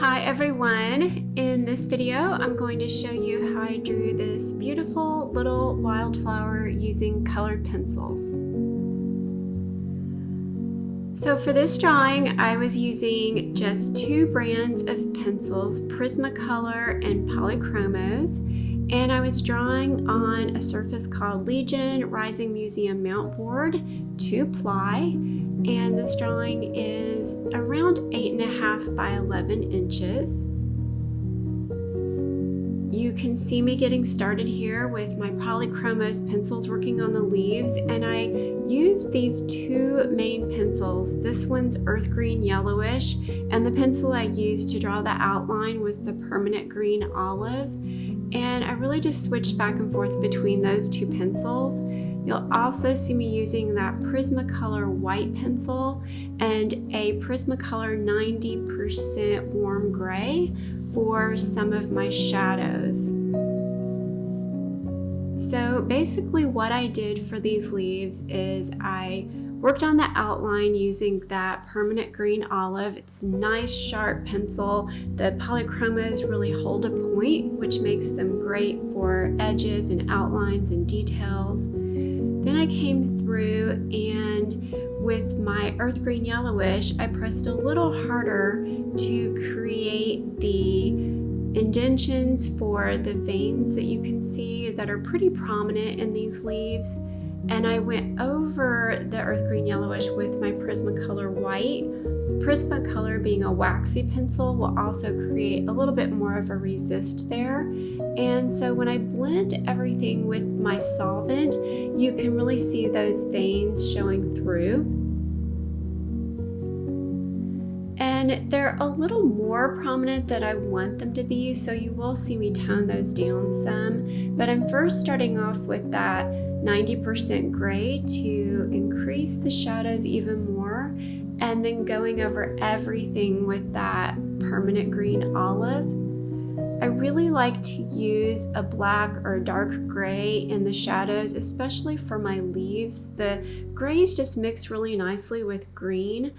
Hi everyone! In this video I'm going to show you how I drew this beautiful little wildflower using colored pencils. So for this drawing I was using just two brands of pencils, Prismacolor and Polychromos, and I was drawing on a surface called Legion Rising Museum Mount Board 2-ply. And this drawing is around 8.5 by 11 inches. You can see me getting started here with my Polychromos pencils working on the leaves, and I used these two main pencils. This one's earth green yellowish, and the pencil I used to draw the outline was the permanent green olive. And I really just switched back and forth between those two pencils. You'll also see me using that Prismacolor white pencil and a Prismacolor 90% warm gray for some of my shadows. So basically what I did for these leaves is I worked on the outline using that permanent green olive. It's a nice sharp pencil. The Polychromos really hold a point, which makes them great for edges and outlines and details. Then I came through and with my earth green yellowish, I pressed a little harder to create the indentions for the veins that you can see that are pretty prominent in these leaves. And I went over the earth green yellowish with my Prismacolor white. Prismacolor, being a waxy pencil, will also create a little bit more of a resist there. And so when I blend everything with my solvent, you can really see those veins showing through. And they're a little more prominent than I want them to be, so you will see me tone those down some. But I'm first starting off with that 90% gray to increase the shadows even more, and then going over everything with that permanent green olive. I really like to use a black or dark gray in the shadows, especially for my leaves. The grays just mix really nicely with green.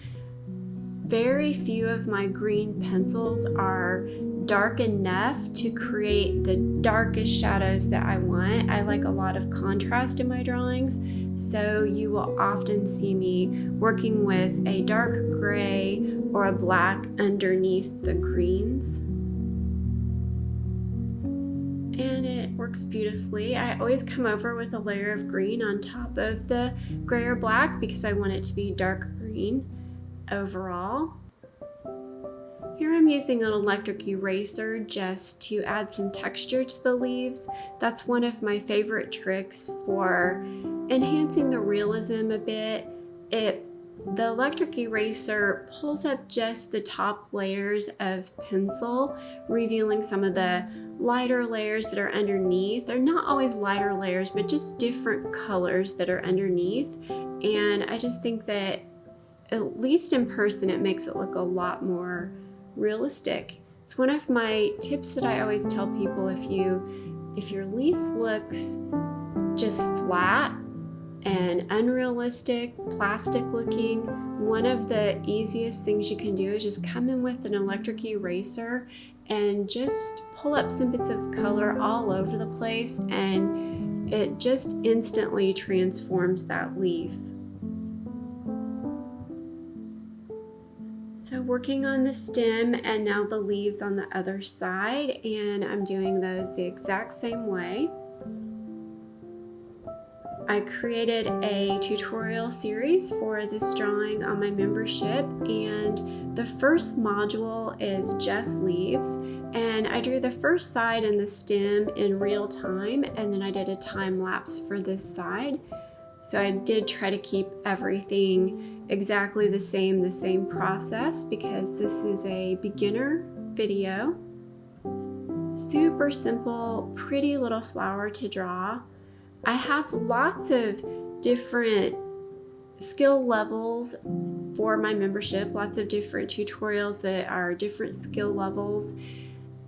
Very few of my green pencils are dark enough to create the darkest shadows that I want. I like a lot of contrast in my drawings, so you will often see me working with a dark gray or a black underneath the greens. And it works beautifully. I always come over with a layer of green on top of the gray or black because I want it to be dark green overall. Here I'm using an electric eraser just to add some texture to the leaves. That's one of my favorite tricks for enhancing the realism a bit. The electric eraser pulls up just the top layers of pencil, revealing some of the lighter layers that are underneath. They're not always lighter layers, but just different colors that are underneath. And I just think that, at least in person, it makes it look a lot more realistic. It's one of my tips that I always tell people. If your leaf looks just flat and unrealistic, plastic looking, one of the easiest things you can do is just come in with an electric eraser and just pull up some bits of color all over the place, and it just instantly transforms that leaf. So working on the stem and now the leaves on the other side, and I'm doing those the exact same way. I created a tutorial series for this drawing on my membership, and the first module is just leaves, and I drew the first side and the stem in real time, and then I did a time lapse for this side. So I did try to keep everything exactly the same process, because this is a beginner video. Super simple, pretty little flower to draw. I have lots of different skill levels for my membership, lots of different tutorials that are different skill levels.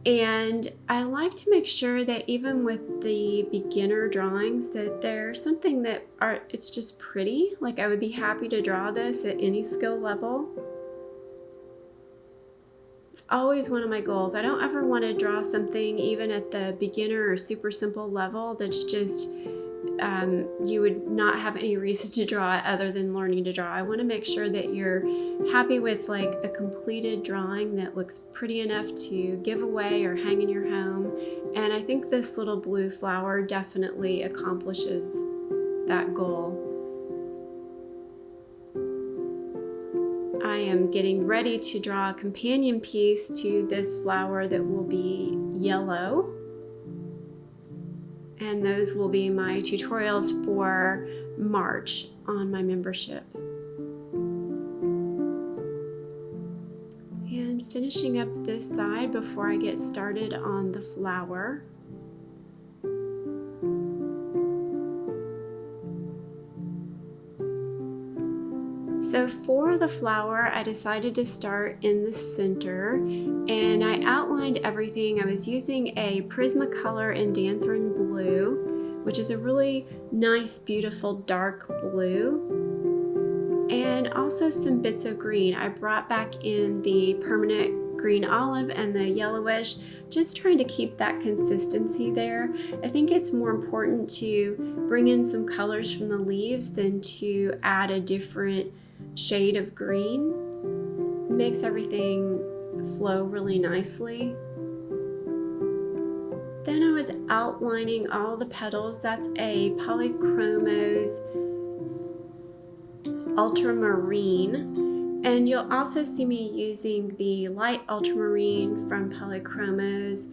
And I like to make sure that even with the beginner drawings that there's something that it's just pretty. Like, I would be happy to draw this at any skill level. It's always one of my goals. I don't ever want to draw something even at the beginner or super simple level that's just you would not have any reason to draw it other than learning to draw. I want to make sure that you're happy with like a completed drawing that looks pretty enough to give away or hang in your home. And I think this little blue flower definitely accomplishes that goal. I am getting ready to draw a companion piece to this flower that will be yellow. And those will be my tutorials for March on my membership. And finishing up this side before I get started on the flower. So for the flower, I decided to start in the center, and I outlined everything. I was using a Prismacolor and Blue, which is a really nice, beautiful dark blue, and also some bits of green. I brought back in the permanent green olive and the yellowish, just trying to keep that consistency there. I think it's more important to bring in some colors from the leaves than to add a different shade of green. It makes everything flow really nicely. Then I was outlining all the petals. That's a Polychromos ultramarine, and you'll also see me using the light ultramarine from Polychromos,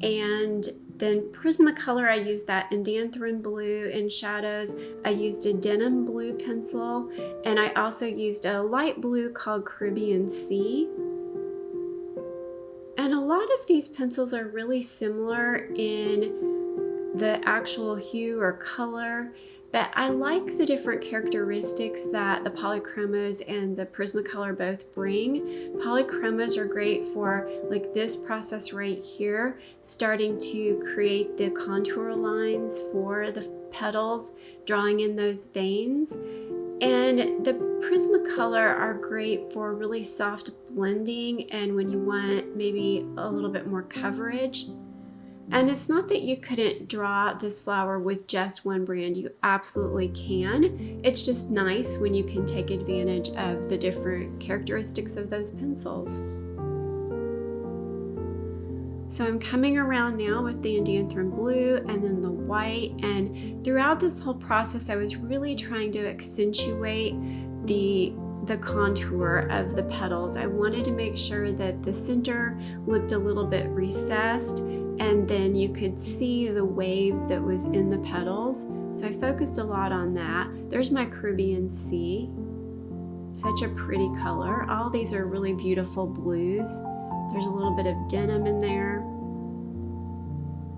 and then Prismacolor, I used that Indanthrone blue in shadows. I used a denim blue pencil, and I also used a light blue called Caribbean Sea. And a lot of these pencils are really similar in the actual hue or color, but I like the different characteristics that the Polychromos and the Prismacolor both bring. Polychromos are great for like this process right here, starting to create the contour lines for the petals, drawing in those veins. And the Prismacolor are great for really soft blending and when you want maybe a little bit more coverage. And it's not that you couldn't draw this flower with just one brand, you absolutely can. It's just nice when you can take advantage of the different characteristics of those pencils. So I'm coming around now with the Indanthrone blue and then the white, and throughout this whole process I was really trying to accentuate the contour of the petals. I wanted to make sure that the center looked a little bit recessed and then you could see the wave that was in the petals. So I focused a lot on that. There's my Caribbean Sea. Such a pretty color. All these are really beautiful blues. There's a little bit of denim in there.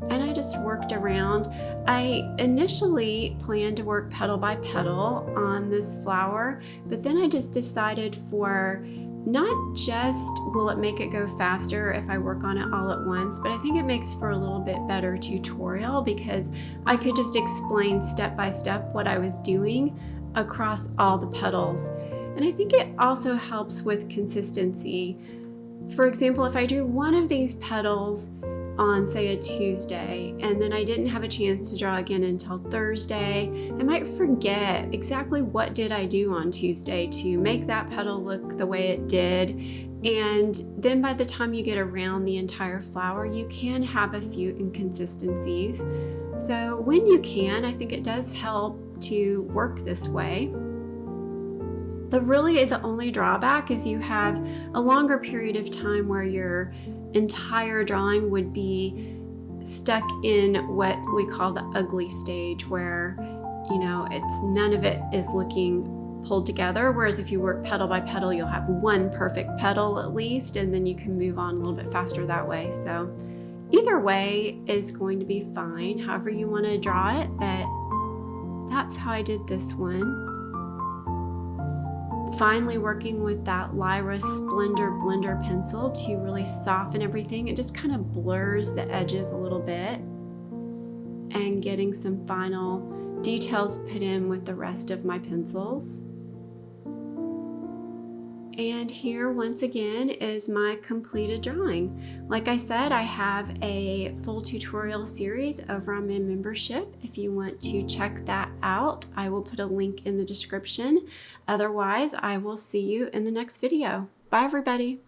And I just worked around. I initially planned to work petal by petal on this flower, but then I just decided for not just will it make it go faster if I work on it all at once, but I think it makes for a little bit better tutorial because I could just explain step by step what I was doing across all the petals. And I think it also helps with consistency. For example, if I do one of these petals on say a Tuesday and then I didn't have a chance to draw again until Thursday, I might forget exactly what did I do on Tuesday to make that petal look the way it did. And then by the time you get around the entire flower, you can have a few inconsistencies. So when you can, I think it does help to work this way. The only drawback is you have a longer period of time where your entire drawing would be stuck in what we call the ugly stage, where it's none of it is looking pulled together, whereas if you work petal by petal you'll have one perfect petal at least, and then you can move on a little bit faster that way. So either way is going to be fine, however you want to draw it, but that's how I did this one. Finally working with that Lyra Splendor Blender pencil to really soften everything. It just kind of blurs the edges a little bit and getting some final details put in with the rest of my pencils. And here once again is my completed drawing. Like I said, I have a full tutorial series over on my membership. If you want to check that out, I will put a link in the description. Otherwise, I will see you in the next video. Bye everybody.